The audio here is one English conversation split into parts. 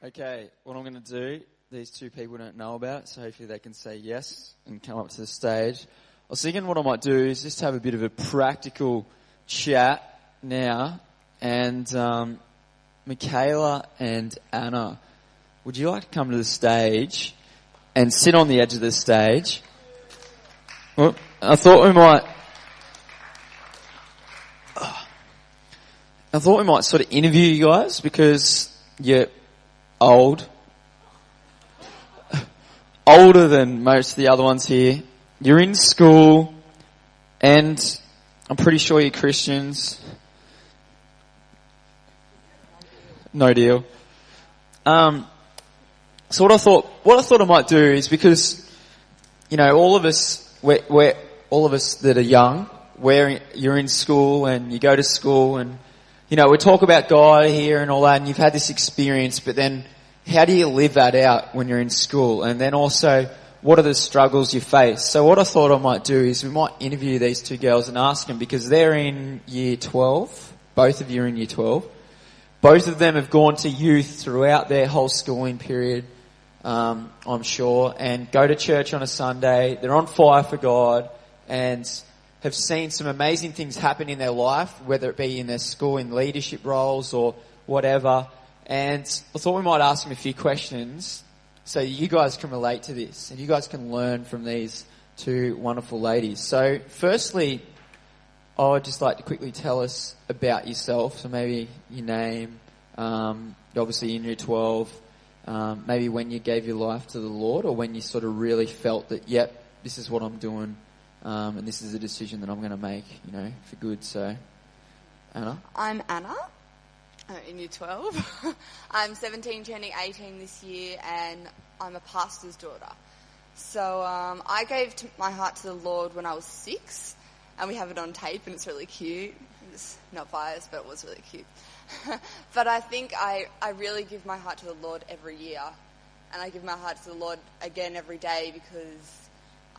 Okay, what I'm going to do, these two people don't know about, so hopefully they can say yes and come up to the stage. I was thinking what I might do is just have a bit of a practical chat now. And Mikaela and Anna, would you like to come to the stage and sit on the edge of the stage? Well, I thought we might sort of interview you guys because you're older than most of the other ones here. You're in school, and I'm pretty sure you're Christians. No deal. So what I thought I might do is, because, you know, all of us that are young, you're in school and you go to school, and, you know, we talk about God here and all that, and you've had this experience, but then how do you live that out when you're in school? And then also, what are the struggles you face? So what I thought I might do is we might interview these two girls and ask them, because they're in year 12. Both of you are in year 12. Both of them have gone to youth throughout their whole schooling period, I'm sure, and go to church on a Sunday. They're on fire for God and have seen some amazing things happen in their life, whether it be in their school, in leadership roles or whatever. And I thought we might ask them a few questions so you guys can relate to this and you guys can learn from these two wonderful ladies. So firstly, I would just like to quickly tell us about yourself. So maybe your name, obviously in year 12, maybe when you gave your life to the Lord, or when you sort of really felt that, yep, this is what I'm doing, and this is a decision that I'm going to make, you know, for good. So, Anna? I'm Anna, in year 12. I'm 17, turning 18 this year, and I'm a pastor's daughter. So I gave my heart to the Lord when I was 6, and we have it on tape, and it's really cute. It's not biased, but it was really cute. But I think I really give my heart to the Lord every year, and I give my heart to the Lord again every day, because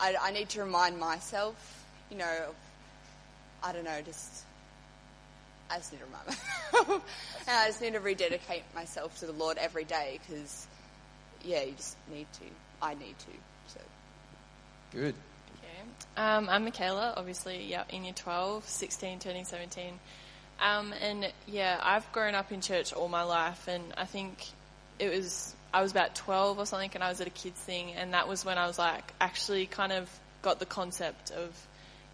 I need to remind myself, you know, I don't know, I just need to remind myself. And I just need to rededicate myself to the Lord every day, because, yeah, you just need to. I need to. So. Good. I'm Mikaela, obviously, in year 12, 16, turning 17. And yeah, I've grown up in church all my life, and I think I was about 12 or something, and I was at a kids thing, and that was when I was like, actually kind of got the concept of,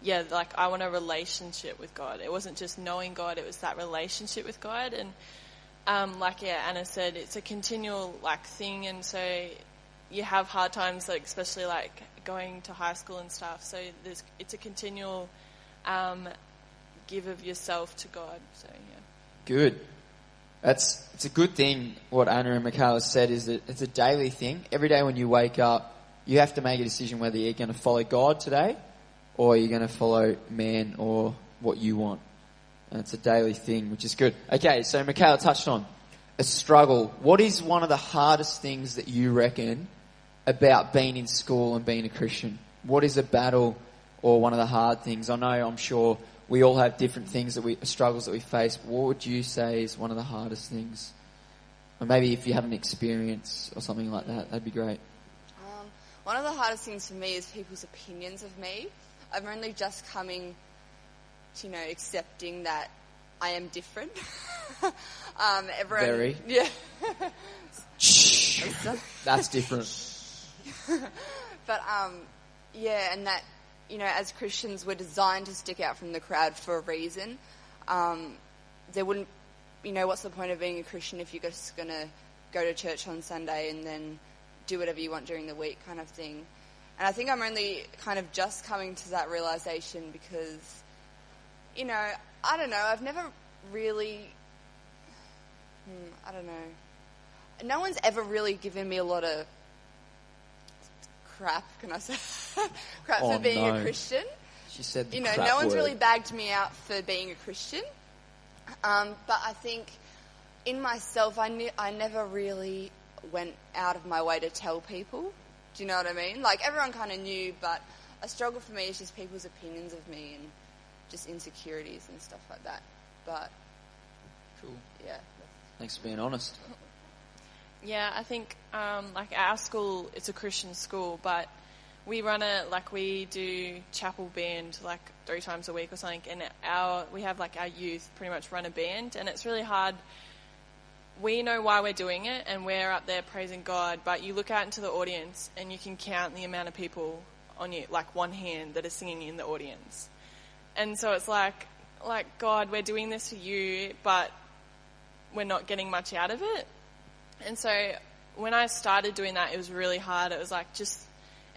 I want a relationship with God. It wasn't just knowing God, it was that relationship with God. And Anna said, it's a continual thing, and so you have hard times, especially going to high school and stuff. So it's a continual give of yourself to God. So yeah. Good. It's a good thing. What Anna and Mikaela said is that it's a daily thing. Every day when you wake up, you have to make a decision whether you're going to follow God today, or you're going to follow man or what you want. And it's a daily thing, which is good. Okay, so Mikaela touched on a struggle. What is one of the hardest things that you reckon about being in school and being a Christian? What is a battle or one of the hard things? I'm sure we all have different things struggles that we face. But what would you say is one of the hardest things? Or maybe if you have an experience or something like that, that'd be great. One of the hardest things for me is people's opinions of me. I'm only just coming to, accepting that I am different. Everyone, Very. Yeah. That's different. But, and that, as Christians, we're designed to stick out from the crowd for a reason. There wouldn't, what's the point of being a Christian if you're just going to go to church on Sunday and then do whatever you want during the week kind of thing. And I think I'm only kind of just coming to that realization because, I don't know, I've never really, no one's ever really given me a lot of crap, can I say? Crap for being a Christian. She said the no crap one's word. really bagged me out for being a Christian. But I think in myself, I never really went out of my way to tell people. Do you know what I mean? Everyone kind of knew, but a struggle for me is just people's opinions of me and just insecurities and stuff like that. But cool. Yeah. Thanks for being honest. Yeah, I think like our school, it's a Christian school, but we we do chapel band like 3 times a week or something, and we have like our youth pretty much run a band, and it's really hard. We know why we're doing it, and we're up there praising God, but you look out into the audience and you can count the amount of people on you, like one hand, that are singing in the audience. And so it's like God, we're doing this for you, but we're not getting much out of it. And so when I started doing that, it was really hard. It was like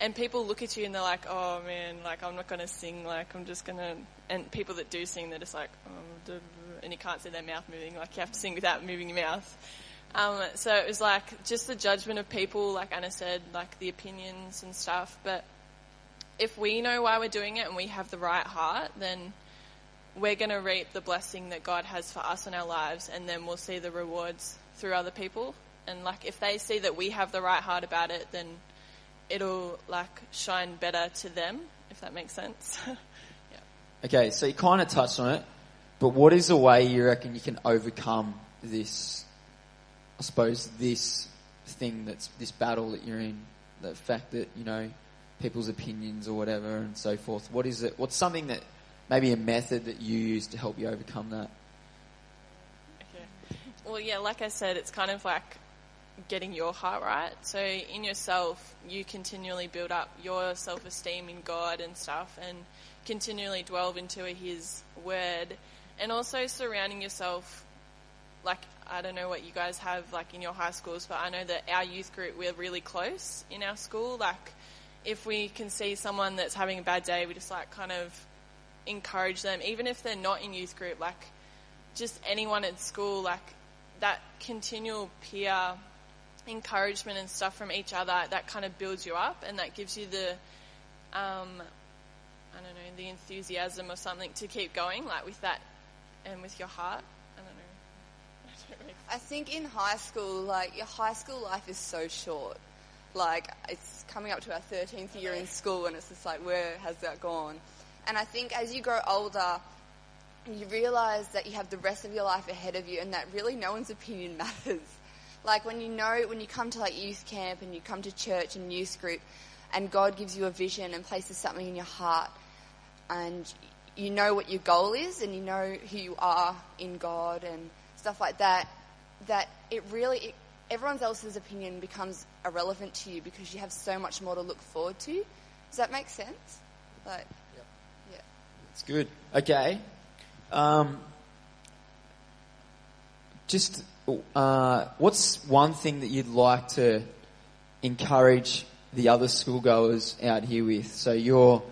and people look at you and they're like, oh man, like I'm not going to sing, like I'm just going to, and people that do sing, they're just like, oh, and you can't see their mouth moving, like you have to sing without moving your mouth. So it was like just the judgment of people, like Anna said, like the opinions and stuff. But if we know why we're doing it and we have the right heart, then we're going to reap the blessing that God has for us in our lives, and then we'll see the rewards through other people. And like if they see that we have the right heart about it, then it'll like shine better to them, if that makes sense. Yeah. Okay, so you kind of touched on it, but what is a way you reckon you can overcome this, I suppose, this thing this battle that you're in, the fact that, you know, people's opinions or whatever and so forth? What is it? What's something that, maybe a method that you use to help you overcome that? Okay. Well, yeah, like I said, it's kind of like getting your heart right. So in yourself, you continually build up your self-esteem in God and stuff, and continually delve into His Word, and also surrounding yourself. Like, I don't know what you guys have like in your high schools, but I know that our youth group, we're really close in our school. Like, if we can see someone that's having a bad day, we just like kind of encourage them, even if they're not in youth group, like just anyone at school, like that continual peer encouragement and stuff from each other, that kind of builds you up, and that gives you the the enthusiasm or something to keep going, like with that and with your heart. I don't know. I think in high school, like your high school life is so short. Like it's coming up to our 13th year in school, and it's just like, where has that gone? And I think as you grow older, you realise that you have the rest of your life ahead of you, and that really no one's opinion matters. Like when you come to like youth camp and you come to church and youth group, and God gives you a vision and places something in your heart, and you know what your goal is, and you know who you are in God and stuff like that, that everyone else's opinion becomes irrelevant to you because you have so much more to look forward to. Does that make sense? Like, yeah. It's good. Okay. What's one thing that you'd like to encourage the other schoolgoers out here with? So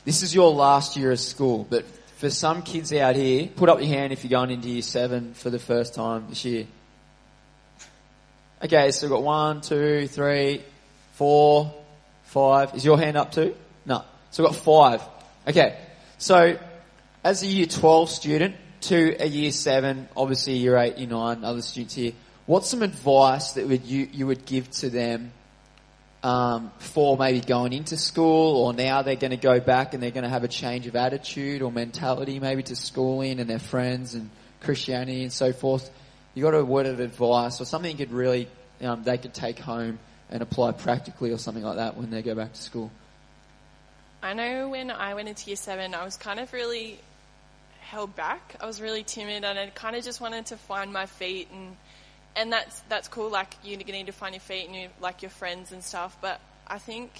this is your last year of school, but for some kids out here, put up your hand if you're going into year 7 for the first time this year. Okay, so we've got 1, 2, 3, 4, 5. Is your hand up too? No. So we've got 5. Okay, so as a year 12 student to a year 7, obviously year 8, year 9, other students here, what's some advice that you would give to them for maybe going into school, or now they're going to go back and they're going to have a change of attitude or mentality maybe to schooling and their friends and Christianity and so forth? You got a word of advice or something you could really, they could take home and apply practically or something like that when they go back to school? I know when I went into year 7, I was kind of really held back. I was really timid, and I kind of just wanted to find my feet, and that's cool. Like, you need to find your feet and you like your friends and stuff. But I think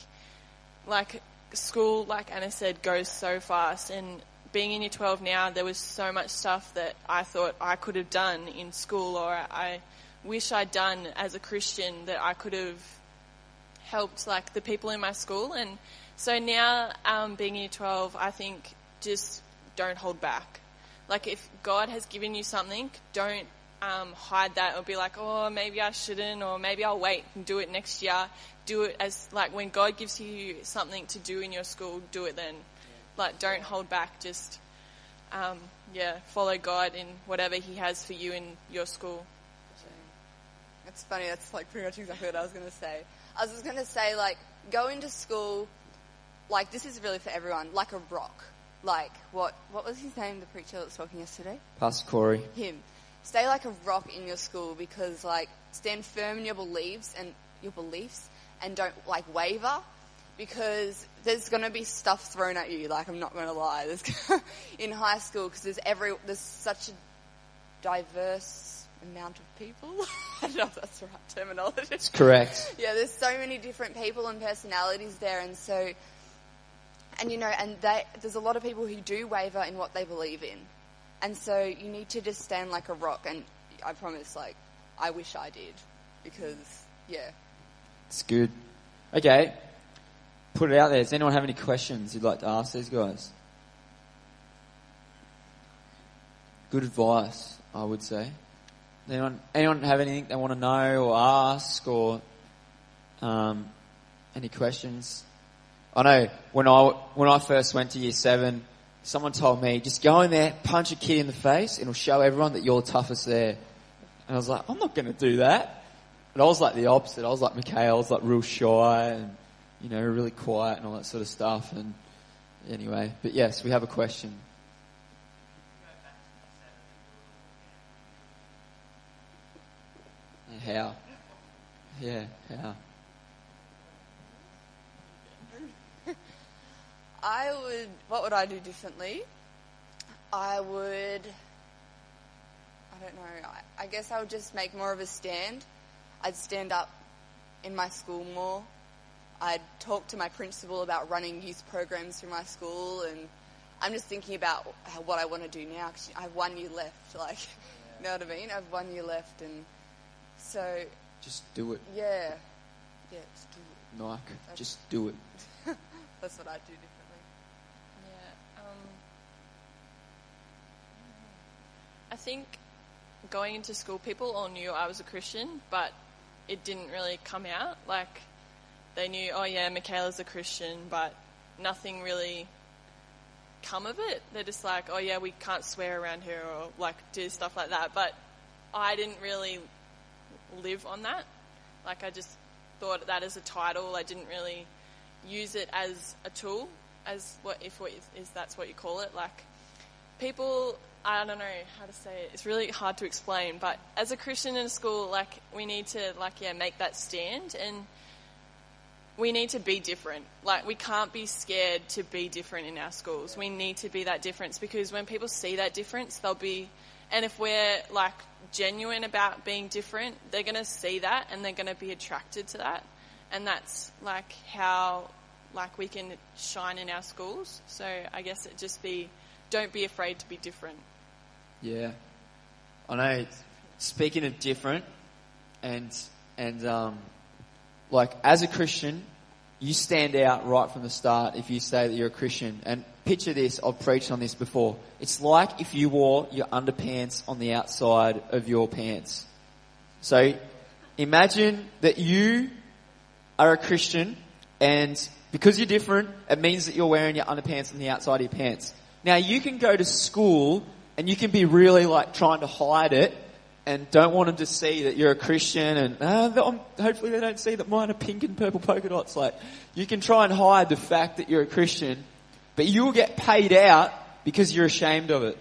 like school, like Anna said, goes so fast, and being in year 12 now, there was so much stuff that I thought I could have done in school, or I wish I'd done as a Christian, that I could have helped like the people in my school. And so now, being in year 12, I think just don't hold back. Like, if God has given you something, don't hide that or be like, oh, maybe I shouldn't, or maybe I'll wait and do it next year. Do it as, like, when God gives you something to do in your school, do it then. Like, don't hold back. Just, follow God in whatever He has for you in your school. It's funny, that's like pretty much exactly what I was going to say. I was just going to say, like, go into school, like, this is really for everyone, like a rock. Like, what was his name, the preacher that was talking yesterday? Pastor Corey. Him. stay like a rock in your school, because like stand firm in your beliefs and don't like waver, because there's going to be stuff thrown at you. Like, I'm not going to lie, there's in high school, because there's such a diverse amount of people. I don't know if that's the right terminology. It's correct. Yeah, there's so many different people and personalities there, and so, and you know, there's a lot of people who do waver in what they believe in, and so you need to just stand like a rock. And I promise, like, I wish I did, because yeah, it's good. Okay, put it out there. Does anyone have any questions you'd like to ask these guys? Good advice, I would say. Anyone have anything they want to know or ask, or any questions? I know when I first went to year 7, someone told me, just go in there, punch a kid in the face, and it'll show everyone that you're the toughest there. And I was like, I'm not going to do that. But I was like the opposite. I was like Mikaela. I was like real shy and, you know, really quiet and all that sort of stuff. And anyway, but yes, we have a question. How? Yeah, how? What would I do differently? I don't know, I guess I would just make more of a stand. I'd stand up in my school more. I'd talk to my principal about running youth programs through my school, and I'm just thinking about what I want to do now, because I have 1 year left, like, you know what I mean? I have 1 year left, and so... Just do it. Yeah, just do it. Nike, just do it. That's what I'd do differently. Yeah, I think going into school, people all knew I was a Christian, but it didn't really come out. Like, they knew, oh yeah, Mikaela's a Christian, but nothing really come of it. They're just like, oh yeah, we can't swear around here, or like do stuff like that. But I didn't really live on that. Like, I just thought that as a title. I didn't really use it as a tool, as that's what you call it. Like, people, I don't know how to say it. It's really hard to explain. But as a Christian in a school, like, we need to, like, yeah, make that stand, and we need to be different. Like, we can't be scared to be different in our schools. We need to be that difference, because when people see that difference, they'll be, and if we're, like, genuine about being different, they're going to see that and they're going to be attracted to that. And that's, like, how, like, we can shine in our schools. So I guess it just be, don't be afraid to be different. Yeah. I know, speaking of different, and like, as a Christian, you stand out right from the start if you say that you're a Christian. And picture this, I've preached on this before. It's like if you wore your underpants on the outside of your pants. So imagine that you are a Christian, and because you're different, it means that you're wearing your underpants on the outside of your pants. Now, you can go to school and you can be really, like, trying to hide it and don't want them to see that you're a Christian, and hopefully they don't see that mine are pink and purple polka dots. Like, you can try and hide the fact that you're a Christian, but you'll get paid out because you're ashamed of it.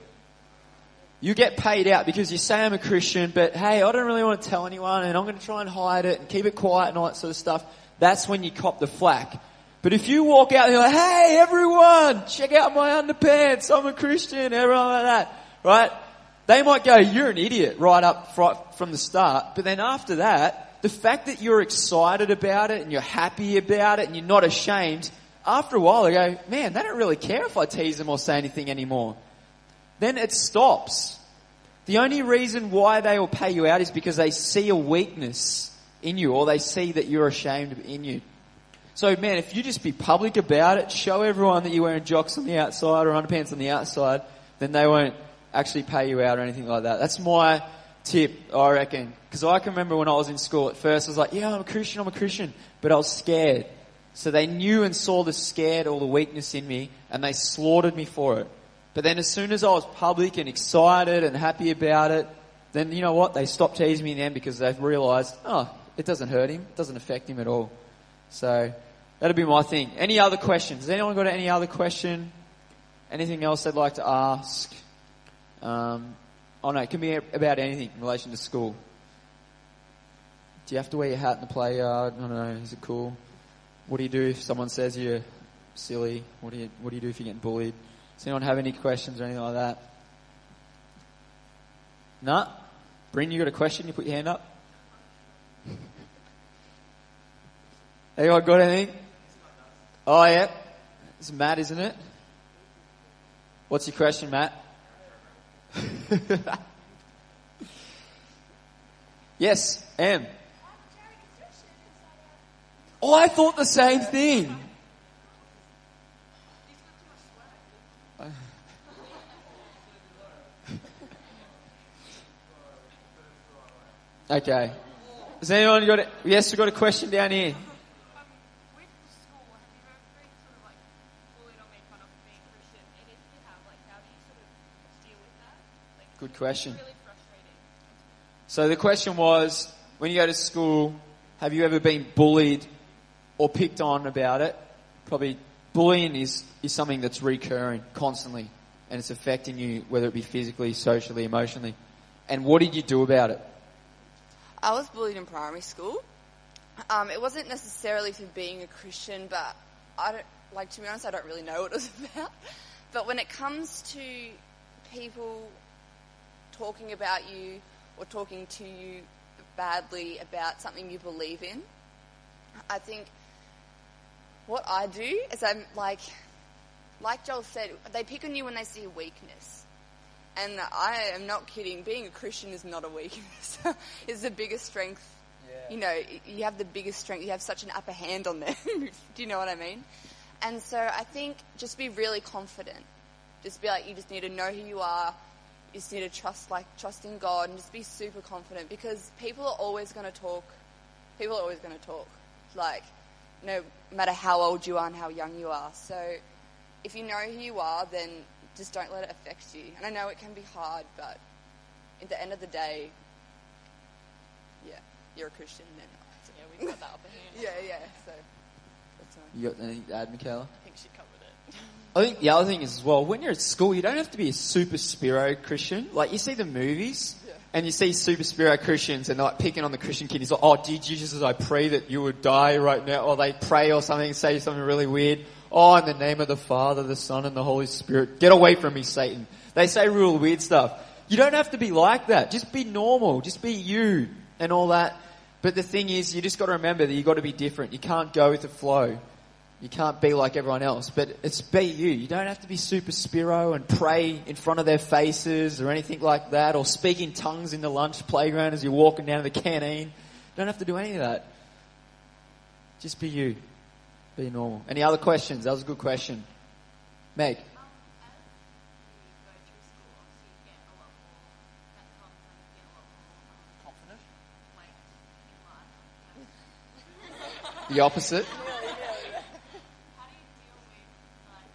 You get paid out because you say I'm a Christian, but hey, I don't really want to tell anyone, and I'm going to try and hide it and keep it quiet and all that sort of stuff. That's when you cop the flack. But if you walk out and you're like, hey everyone, check out my underpants, I'm a Christian, everyone like that, right? They might go, you're an idiot right from the start. But then after that, the fact that you're excited about it and you're happy about it and you're not ashamed, after a while they go, man, they don't really care if I tease them or say anything anymore. Then it stops. The only reason why they will pay you out is because they see a weakness in you, or they see that you're ashamed in you. So man, if you just be public about it, show everyone that you're wearing jocks on the outside or underpants on the outside, then they won't actually pay you out or anything like that. That's my tip, I reckon. Because I can remember when I was in school at first, I was like, yeah, I'm a Christian. But I was scared. So they knew and saw the scared or the weakness in me, and they slaughtered me for it. But then as soon as I was public and excited and happy about it, then you know what? They stopped teasing me then, because they've realised, oh, it doesn't hurt him. It doesn't affect him at all. So that'll be my thing. Any other questions? Has anyone got any other question? Anything else they'd like to ask? Oh no, it can be about anything in relation to school. Do you have to wear your hat in the play yard? I don't know. Is it cool? What do you do if someone says you're silly? What do you do if you're getting bullied? Does anyone have any questions or anything like that? Nah? Bryn, you got a question? You put your hand up. Anyone got anything? Oh, yeah. It's Matt, isn't it? What's your question, Matt? Yes, Em. Oh, I thought the same thing. Okay. Has anyone got it? Yes, we've got a question down here. With school, have you ever been sort of like bullied or made fun of being Christian? And if you have, like, how do you sort of deal with that? Like, Good question. it's really frustrating. So the question was, when you go to school, have you ever been bullied or picked on about it? Probably bullying is something that's recurring constantly and it's affecting you, whether it be physically, socially, emotionally. And what did you do about it? I was bullied in primary school. It wasn't necessarily for being a Christian, but to be honest, I don't really know what it was about. But when it comes to people talking about you or talking to you badly about something you believe in, I think what I do is I'm like Joel said, they pick on you when they see a weakness. And I am not kidding. Being a Christian is not a weakness. It's the biggest strength. Yeah. You know, you have the biggest strength. You have such an upper hand on them. Do you know what I mean? And so I think just be really confident. Just be like, you just need to know who you are. You just need to trust in God and just be super confident because people are always going to talk. People are always going to talk. Like, no matter how old you are and how young you are. So if you know who you are, then just don't let it affect you. And I know it can be hard, but at the end of the day, yeah, you're a Christian. Then So yeah, we've got that upper hand. yeah. So that's fine. You got anything to add, Mikaela? I think she covered it. I think the other thing is as well, when you're at school, you don't have to be a super spiro Christian. Like, you see the movies, and you see super spiro Christians, and they're like picking on the Christian kid. He's like, oh, dear Jesus, I pray that you would die right now. Or they pray or something, say something really weird. Oh, in the name of the Father, the Son, and the Holy Spirit. Get away from me, Satan. They say real weird stuff. You don't have to be like that. Just be normal. Just be you and all that. But the thing is, you just got to remember that you got to be different. You can't go with the flow. You can't be like everyone else. But it's be you. You don't have to be super spiro and pray in front of their faces or anything like that, or speak in tongues in the lunch playground as you're walking down to the canteen. You don't have to do any of that. Just be you. Be normal. Any other questions? That was a good question. Meg. As you go through school, obviously you get a lot more, that comes and you get a lot more Confident? weight in life. The opposite? How do you deal with, like,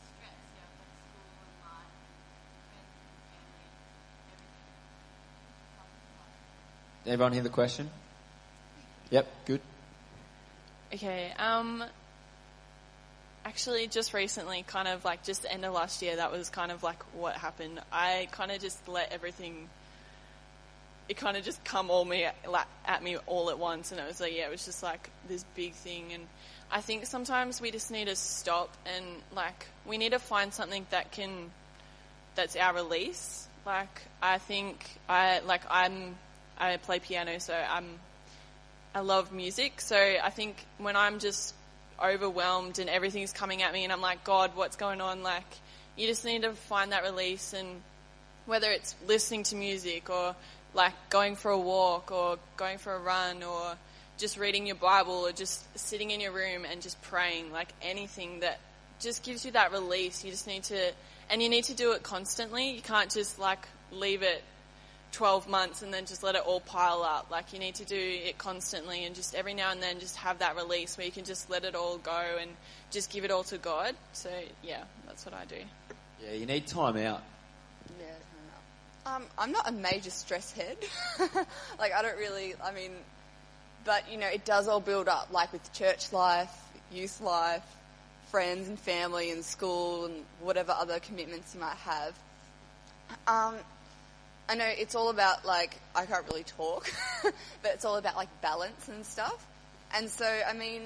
stress, like school and life and friends and family and everything? Everyone hear the question? Yep, good. Okay, actually just recently, kind of like just the end of last year, that was kind of like what happened. I kind of just let everything, it kind of just come at me all at once, and it was like, yeah, it was just like this big thing. And I think sometimes we just need to stop and like, we need to find something that's our release. Like, I think I play piano, so I love music, so I think when I'm just overwhelmed and everything's coming at me and I'm like, God, what's going on? Like, you just need to find that release, and whether it's listening to music or like going for a walk or going for a run or just reading your Bible or just sitting in your room and just praying, like anything that just gives you that release. You just need to, and you need to do it constantly. You can't just like leave it 12 months and then just let it all pile up. Like, you need to do it constantly and just every now and then just have that release where you can just let it all go and just give it all to God. So yeah, that's what I do. Yeah, you need time out. Yeah, I'm not a major stress head. Like, but you know, it does all build up, like with church life, youth life, friends and family and school and whatever other commitments you might have. I know it's all about, like, I can't really talk, but it's all about, like, balance and stuff. And so, I mean,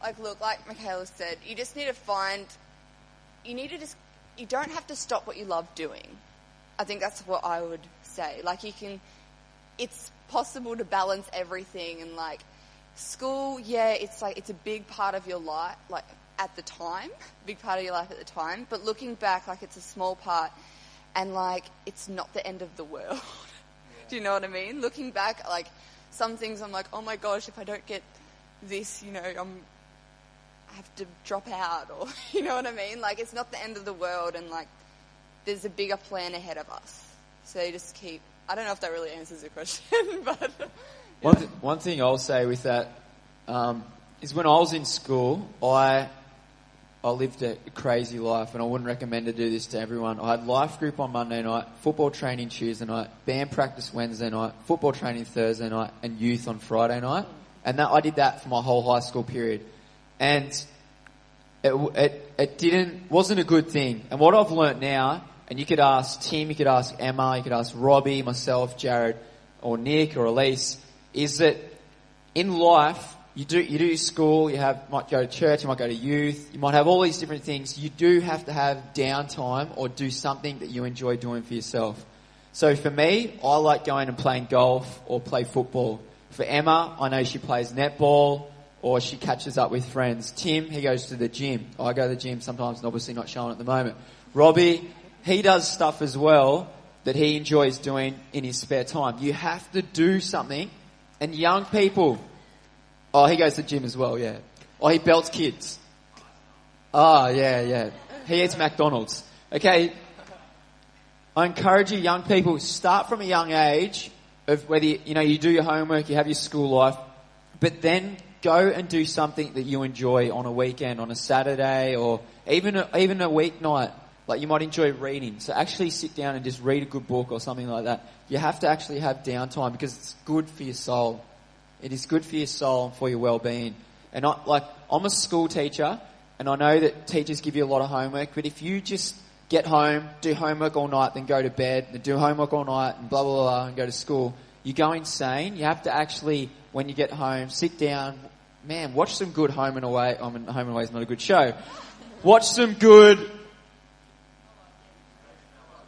like, look, like Mikaela said, you just need to find, you don't have to stop what you love doing. I think that's what I would say. Like, it's possible to balance everything, and, like, school, yeah, it's a big part of your life, like, at the time, big part of your life at the time, but looking back, like, it's a small part, and, like, it's not the end of the world. Yeah. Do you know what I mean? Looking back, like, some things I'm like, oh my gosh, if I don't get this, you know, I have to drop out, or, you know what I mean? Like, it's not the end of the world, and, like, there's a bigger plan ahead of us. So you just keep, I don't know if that really answers the question, but... Yeah. One thing I'll say with that is when I was in school, I lived a crazy life, and I wouldn't recommend to do this to everyone. I had life group on Monday night, football training Tuesday night, band practice Wednesday night, football training Thursday night, and youth on Friday night. And I did that for my whole high school period. And it wasn't a good thing. And what I've learnt now, and you could ask Tim, you could ask Emma, you could ask Robbie, myself, Jared, or Nick, or Elise, is that in life, you do school, might go to church, you might go to youth, you might have all these different things. You do have to have downtime or do something that you enjoy doing for yourself. So for me, I like going and playing golf or play football. For Emma, I know she plays netball or she catches up with friends. Tim, he goes to the gym. I go to the gym sometimes, and obviously not showing at the moment. Robbie, he does stuff as well that he enjoys doing in his spare time. You have to do something. And young people... Oh, he goes to the gym as well, yeah. Oh, he belts kids. Oh, yeah. He eats McDonald's. Okay. I encourage you, young people, start from a young age of whether, you do your homework, you have your school life, but then go and do something that you enjoy on a weekend, on a Saturday, or even a weeknight. Like, you might enjoy reading. So actually sit down and just read a good book or something like that. You have to actually have downtime because it's good for your soul. It is good for your soul and for your well-being. And I'm a school teacher, and I know that teachers give you a lot of homework, but if you just get home, do homework all night, then go to bed, and do homework all night, and blah, blah, blah, and go to school, you go insane. You have to actually, when you get home, sit down, watch some good Home and Away. Home and Away is not a good show. Watch some good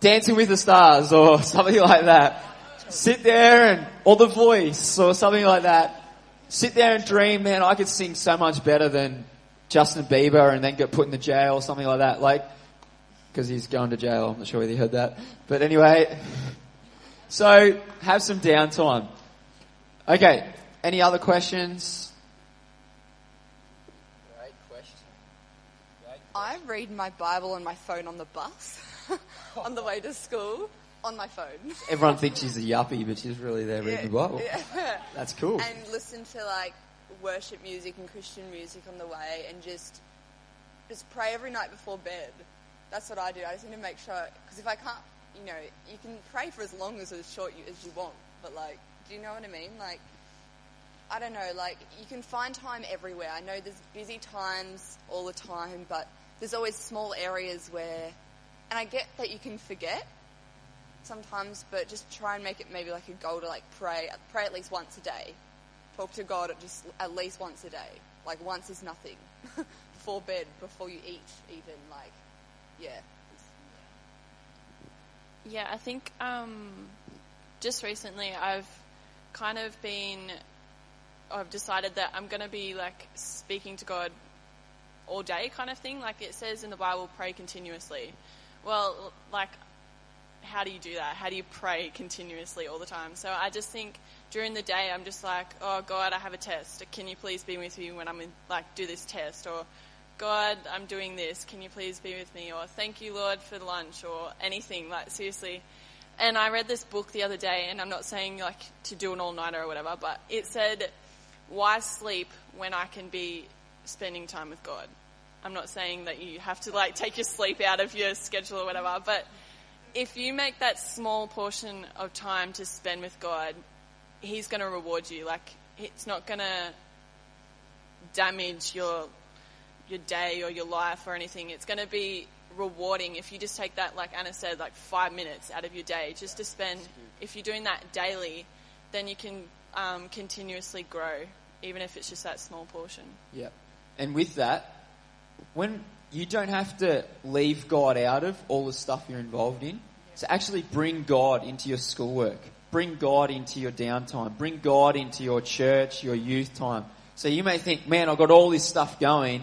Dancing with the Stars or something like that. Sit there or The Voice or something like that. Sit there and dream, man, I could sing so much better than Justin Bieber and then get put in the jail or something like that. Because he's going to jail. I'm not sure whether you heard that. But anyway, so have some downtime. Okay, any other questions? Great question. I read my Bible on my phone on the bus on the way to school. On my phone. Everyone thinks she's a yuppie, but she's really there reading the Bible. Yeah. That's cool. And listen to worship music and Christian music on the way, and just pray every night before bed. That's what I do. I just need to make sure, because if I can't, you can pray for as long as short as you want, but do you know what I mean? I don't know, you can find time everywhere. I know there's busy times all the time, but there's always small areas where, and I get that you can forget sometimes, but just try and make it maybe a goal to pray at least once a day. Talk to God at least once a day. Once is nothing. Before bed, before you eat, even yeah. Yeah, I think just recently I've decided that I'm going to be speaking to God all day kind of thing. It says in the Bible, pray continuously. Well, how do you do that? How do you pray continuously all the time? So I just think during the day, I'm just oh God, I have a test. Can you please be with me when I'm in, do this test? Or God, I'm doing this. Can you please be with me? Or thank you, Lord, for lunch, or anything, seriously. And I read this book the other day, and I'm not saying to do an all-nighter or whatever, but it said, why sleep when I can be spending time with God? I'm not saying that you have to take your sleep out of your schedule or whatever, but if you make that small portion of time to spend with God, He's going to reward you. It's not going to damage your day or your life or anything. It's going to be rewarding if you just take that, like Anna said, like 5 minutes out of your day just to spend. If you're doing that daily, then you can continuously grow, even if it's just that small portion. Yeah. And with that, when you don't have to leave God out of all the stuff you're involved in, so actually bring God into your schoolwork, bring God into your downtime, bring God into your church, your youth time. So you may think, man, I've got all this stuff going,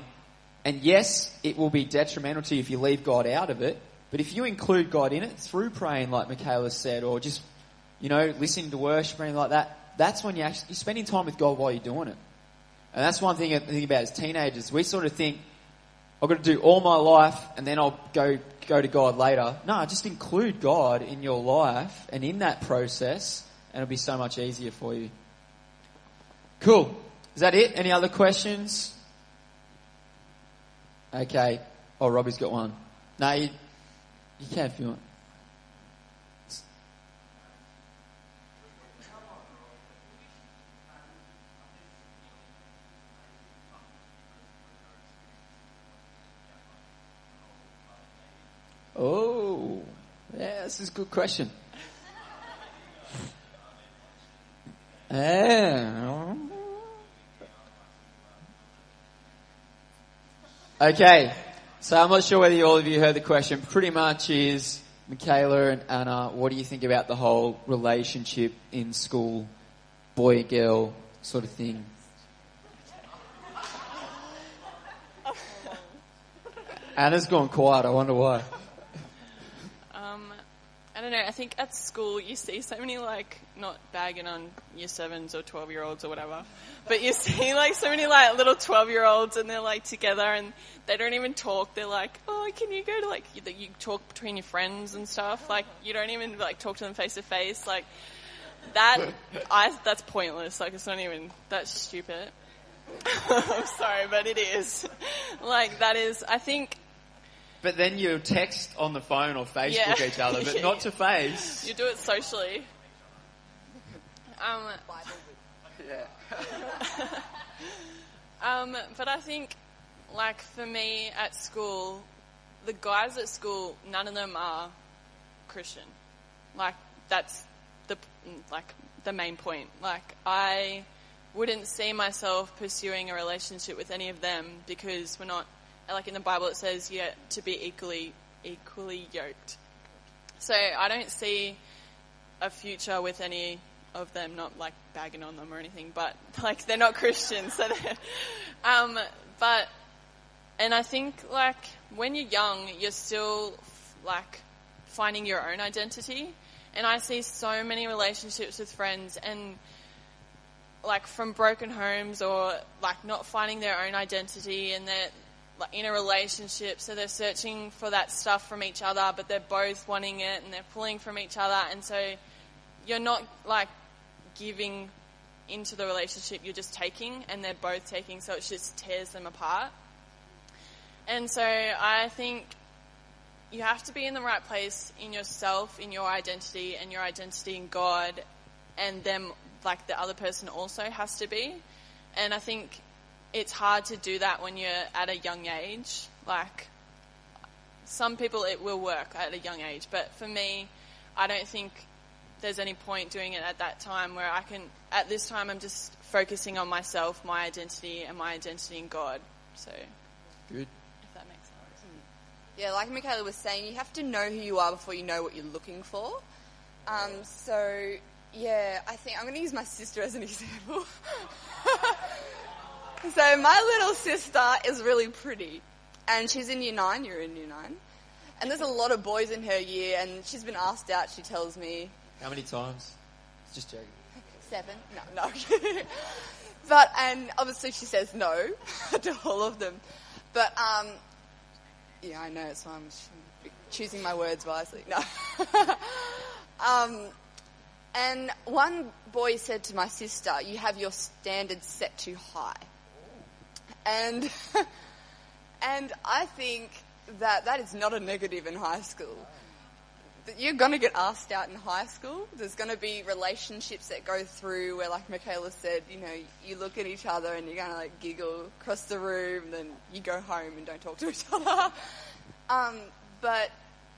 and yes, it will be detrimental to you if you leave God out of it, but if you include God in it through praying, like Mikaela said, or just, listening to worship or anything like that, that's when you're spending time with God while you're doing it. And that's one thing I think about as teenagers. We sort of think, I've got to do all my life and then I'll go to God later. No, just include God in your life and in that process, and it'll be so much easier for you. Cool. Is that it? Any other questions? Okay. Oh, Robbie's got one. No, you can if you want. Oh, yeah, this is a good question. Yeah. Okay, so I'm not sure whether all of you heard the question. Pretty much is, Mikaela and Anna, what do you think about the whole relationship in school, boy, girl sort of thing? Anna's gone quiet, I wonder why. I don't know, I think at school you see so many, like, not bagging on year 7s or 12-year-olds or whatever, but you see, like, so many, like, little 12-year-olds and they're, like, together and they don't even talk. They're like, oh, can you go to, like, you talk between your friends and stuff. Like, you don't even, like, talk to them face to face. Like, that's pointless. Like, it's not even, that's stupid. I'm sorry, but it is. Like, that is, I think... But then you text on the phone or Facebook each other, but not to face. You do it socially. But I think, like, for me at school, the guys at school, none of them are Christian. Like, that's the main point. Like, I wouldn't see myself pursuing a relationship with any of them because we're not, like in the Bible it says you're to be equally yoked. So I don't see a future with any of them, not like bagging on them or anything, but like they're not Christians. So and I think like when you're young, you're still like finding your own identity. And I see so many relationships with friends and like from broken homes or like not finding their own identity, and they're like in a relationship, so they're searching for that stuff from each other, but they're both wanting it and they're pulling from each other, and so you're not like giving into the relationship, you're just taking, and they're both taking, so it just tears them apart. And so I think you have to be in the right place in yourself, in your identity, and your identity in God, and them, like the other person also has to be. And I think it's hard to do that when you're at a young age. Like, some people it will work at a young age, but for me, I don't think there's any point doing it at that time where at this time I'm just focusing on myself, my identity, and my identity in God. So, good. If that makes sense. Yeah, like Mikaela was saying, you have to know who you are before you know what you're looking for. So, yeah, I think I'm going to use my sister as an example. So my little sister is really pretty, and she's in year 9, you're in year 9, and there's a lot of boys in her year, and she's been asked out, she tells me. How many times? Just joking. 7? No. But, and obviously she says no to all of them. But, yeah, I know, so I'm choosing my words wisely. No. And one boy said to my sister, you have your standards set too high. And I think that is not a negative in high school. You're going to get asked out in high school. There's going to be relationships that go through where, like Mikaela said, you know, you look at each other and you're going to like giggle across the room, then you go home and don't talk to each other. but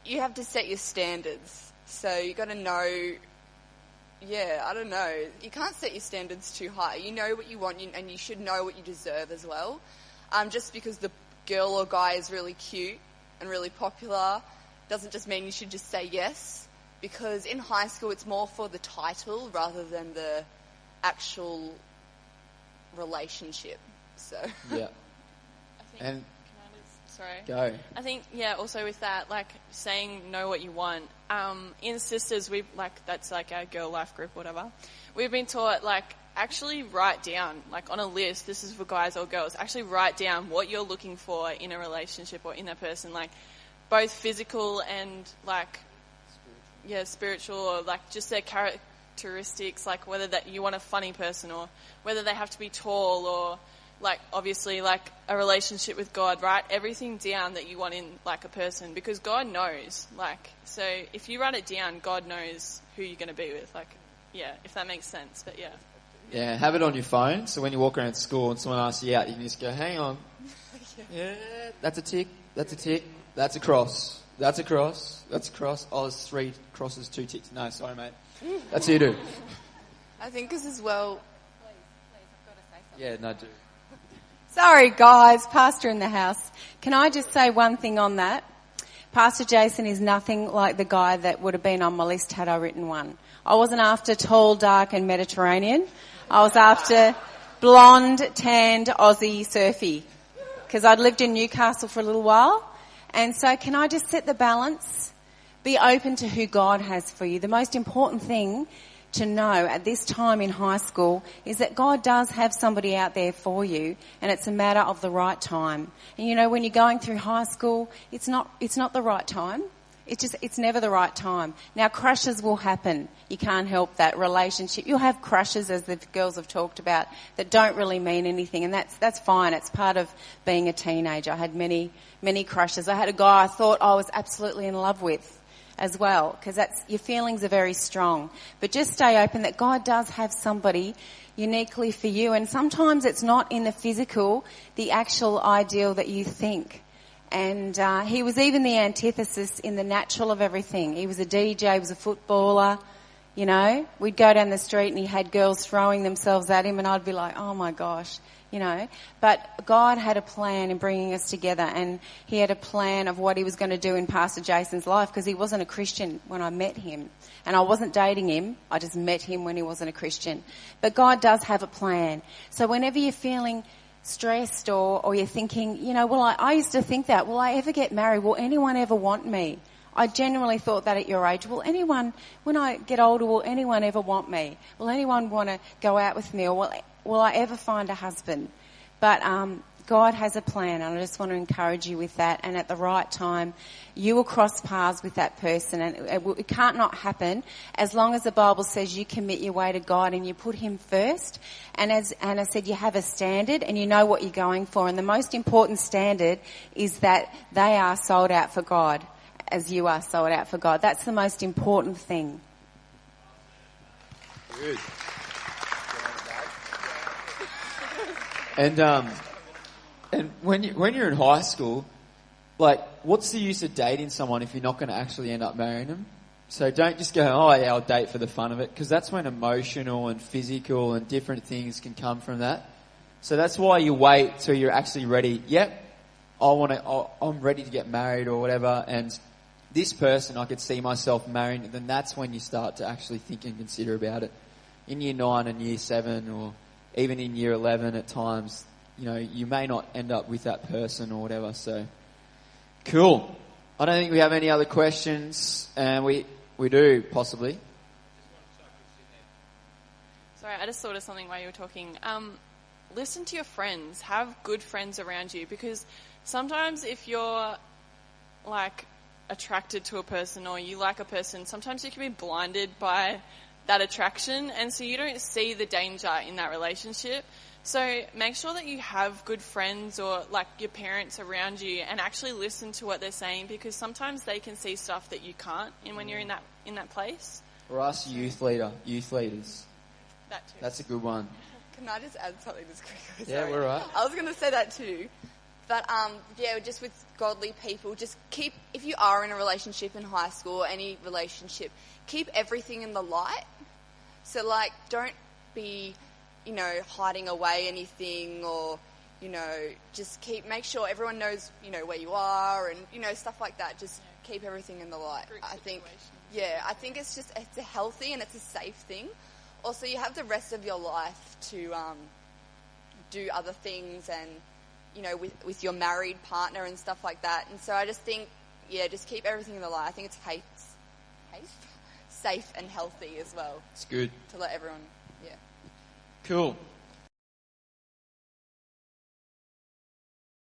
you have to set your standards. So you got to know, I don't know. You can't set your standards too high. You know what you want, and you should know what you deserve as well. Just because the girl or guy is really cute and really popular doesn't just mean you should just say yes. Because in high school, it's more for the title rather than the actual relationship. So Yeah. I think, And sorry. go. I think, also with that, like, saying know what you want. In Sisters, that's like our girl life group, whatever. We've been taught, like, actually write down, like, on a list, this is for guys or girls, actually write down what you're looking for in a relationship or in a person, like, both physical and, like, spiritual, or, like, just their characteristics, like, whether that you want a funny person or whether they have to be tall or, like, obviously, like, a relationship with God. Write everything down that you want in, like, a person, because God knows, like, so if you write it down, God knows who you're going to be with, like, if that makes sense, but Yeah, have it on your phone, so when you walk around school and someone asks you out, you can just go, hang on. Yeah, that's a tick, that's a tick, that's a cross, that's a cross, that's a cross. Oh, there's 3 crosses, 2 ticks. No, sorry, mate. That's you do. I think as well. Please, I've got to say something. Yeah, no, do. Sorry, guys, Pastor in the house. Can I just say one thing on that? Pastor Jason is nothing like the guy that would have been on my list had I written one. I wasn't after tall, dark and Mediterranean. I was after blonde, tanned, Aussie, surfy. Because I'd lived in Newcastle for a little while. And so can I just set the balance? Be open to who God has for you. The most important thing to know at this time in high school is that God does have somebody out there for you, and it's a matter of the right time. And you know, when you're going through high school, it's not the right time. It's never the right time. Now, crushes will happen. You can't help that. Relationship. You'll have crushes, as the girls have talked about, that don't really mean anything, and that's fine. It's part of being a teenager. I had many crushes. I had a guy I thought I was absolutely in love with as well, because your feelings are very strong. But just stay open that God does have somebody uniquely for you, and sometimes it's not in the physical, the actual ideal that you think. And he was even the antithesis in the natural of everything. He was a DJ, he was a footballer, you know. We'd go down the street and he had girls throwing themselves at him, and I'd be like, oh my gosh, you know. But God had a plan in bringing us together, and he had a plan of what he was going to do in Pastor Jason's life, because he wasn't a Christian when I met him. And I wasn't dating him, I just met him when he wasn't a Christian. But God does have a plan. So whenever you're feeling stressed or you're thinking, you know, I used to think that, will I ever get married? Will anyone ever want me? I genuinely thought that at your age. When I get older, will anyone ever want me? Will anyone want to go out with me? Or will I ever find a husband? But God has a plan, and I just want to encourage you with that. And at the right time, you will cross paths with that person, and it can't not happen as long as the Bible says you commit your way to God and you put him first. And as Anna said, you have a standard and you know what you're going for. And the most important standard is that they are sold out for God as you are sold out for God. That's the most important thing. Good. And when you're in high school, like, what's the use of dating someone if you're not going to actually end up marrying them? So don't just go, oh yeah, I'll date for the fun of it, because that's when emotional and physical and different things can come from that. So that's why you wait till you're actually ready. Yep, I'm ready to get married or whatever, and this person I could see myself marrying. Then that's when you start to actually think and consider about it. In year 9 and year 7, or even in year 11 at times, you know, you may not end up with that person or whatever. So, cool. I don't think we have any other questions, and we do, possibly. Sorry, I just thought of something while you were talking. Listen to your friends. Have good friends around you, because sometimes if you're, like, attracted to a person or you like a person, sometimes you can be blinded by that attraction, and so you don't see the danger in that relationship. So make sure that you have good friends or like your parents around you, and actually listen to what they're saying, because sometimes they can see stuff that you can't when you're in that place. Or us youth leaders. That too. That's a good one. Can I just add something just quickly? Yeah, Sorry. we're right. I was going to say that too. But yeah, just with godly people, just keep, if you are in a relationship in high school or any relationship, keep everything in the light. So like, don't be, hiding away anything, or, just make sure everyone knows, where you are, and, stuff like that. Just keep everything in the light. I think it's a healthy and it's a safe thing. Also, you have the rest of your life to do other things, and with your married partner and stuff like that. And so I just think, just keep everything in the light. I think it's safe and healthy as well. It's good. To let everyone, Cool.